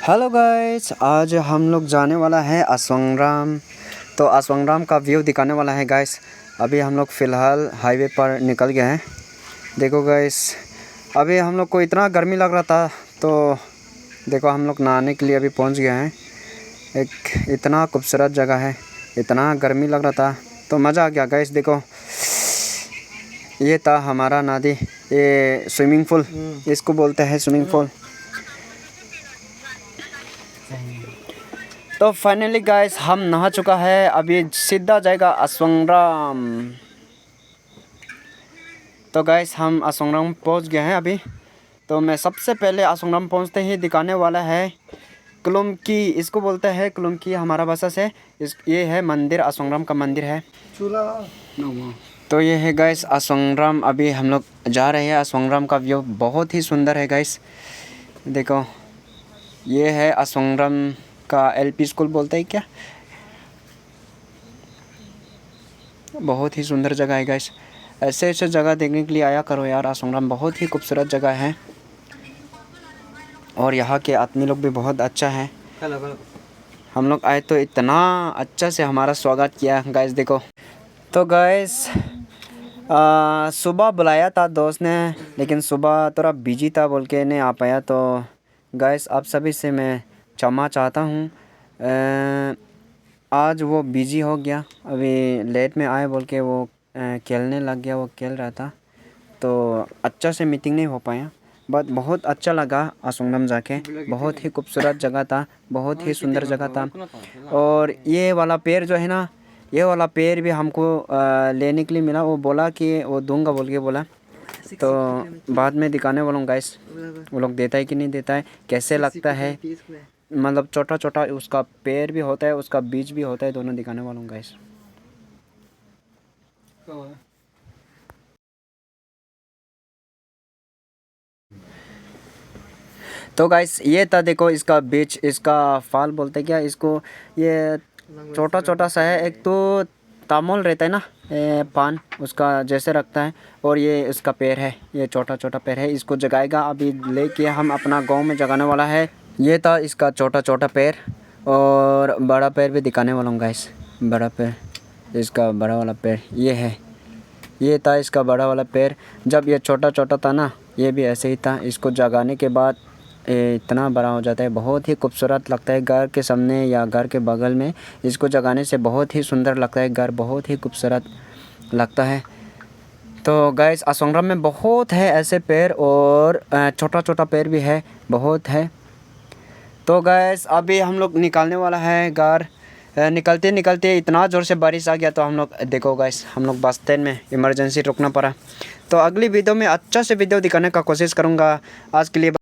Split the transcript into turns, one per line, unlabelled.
Hello guys, आज हम लोग जाने वाला है असवंगराम। तो असवंगराम का व्यू दिखाने वाला है गाइस। अभी हम लोग फ़िलहाल हाईवे पर निकल गए हैं। देखो गाइस, अभी हम लोग को इतना गर्मी लग रहा था, तो देखो हम लोग नहाने के लिए अभी पहुंच गए हैं। एक इतना खूबसूरत जगह है, इतना गर्मी लग रहा था तो मज़ा आ गया गाइस। देखो ये था हमारा नदी, ये स्विमिंग पूल इसको बोलते हैं, स्विमिंग पूल। तो फाइनली गाइस हम नहा चुका है, अभी सीधा जाएगा असवंगराम। तो गाइस हम असवंगराम पहुंच गए हैं अभी। तो मैं सबसे पहले असवंगराम पहुंचते ही दिखाने वाला है कुलुमकी, इसको बोलते हैं कुलुमकी हमारा भाषा से। ये है मंदिर, असवंगराम का मंदिर है। तो ये है गाइस असवंगराम। अभी हम लोग जा रहे हैं। असवंगराम का व्यू बहुत ही सुंदर है गाइस। देखो ये है असवंगराम का एलपी स्कूल बोलते हैं क्या। बहुत ही सुंदर जगह है गाइस। ऐसे ऐसे जगह देखने के लिए आया करो यार। असवंगराम बहुत ही खूबसूरत जगह है और यहाँ के आदमी लोग भी बहुत अच्छा है। हम लोग आए तो इतना अच्छा से हमारा स्वागत किया गाइस। देखो तो गाइस सुबह बुलाया था दोस्त ने, लेकिन सुबह थोड़ा बिजी था बोल के नहीं आ पाया। तो गाइस आप सभी से मैं क्षमा चाहता हूँ। आज वो बिजी हो गया, अभी लेट में आए बोल के वो खेलने लग गया। वो खेल रहा था तो अच्छा से मीटिंग नहीं हो पाया। बट बहुत अच्छा लगा असवंगराम जाके। बहुत ही खूबसूरत जगह था, बहुत ही सुंदर जगह था। और ये वाला पेड़ जो है ना, ये वाला पेड़ भी हमको लेने के लिए मिला। वो बोला कि वो दूंगा बोल के बोला। तो बाद में दिखाने वाला हूँ गाइस, वो लोग देता है कि नहीं देता है, कैसे लगता है। मतलब छोटा छोटा उसका पेड़ भी होता है, उसका बीज भी होता है, दोनों दिखाने वाला हूँ गाइस। तो गाइस ये था, देखो इसका बीज, इसका फल बोलते क्या इसको। ये छोटा छोटा सा है। एक तो तामोल रहता है ना, पान उसका जैसे रखता है। और ये इसका पेड़ है, ये छोटा छोटा पेड़ है। इसको जगाएगा अभी लेके हम अपना गांव में जगाने वाला है। ये था इसका छोटा छोटा पेड़। और बड़ा पेड़ भी दिखाने वाला हूँ गाइस। बड़ा पेड़, इसका बड़ा वाला पेड़ ये है। ये था इसका बड़ा वाला पेड़। जब ये छोटा छोटा था ना, ये भी ऐसे ही था। इसको जगाने के बाद ये इतना बड़ा हो जाता है, बहुत ही खूबसूरत लगता है। घर के सामने या घर के बगल में इसको जगाने से बहुत ही सुंदर लगता है, घर बहुत ही खूबसूरत लगता है। तो गाइस असवंगराम में बहुत है ऐसे पेड़, और छोटा छोटा पेड़ भी है, बहुत है। तो गाइस अभी हम लोग निकालने वाला है घर। निकलते निकलते इतना ज़ोर से बारिश आ गया, तो हम लोग देखो गाइस हम लोग बस स्टैंड में इमरजेंसी रुकना पड़ा। तो अगली वीडियो में अच्छा से वीडियो दिखाने का कोशिश करूँगा। आज के लिए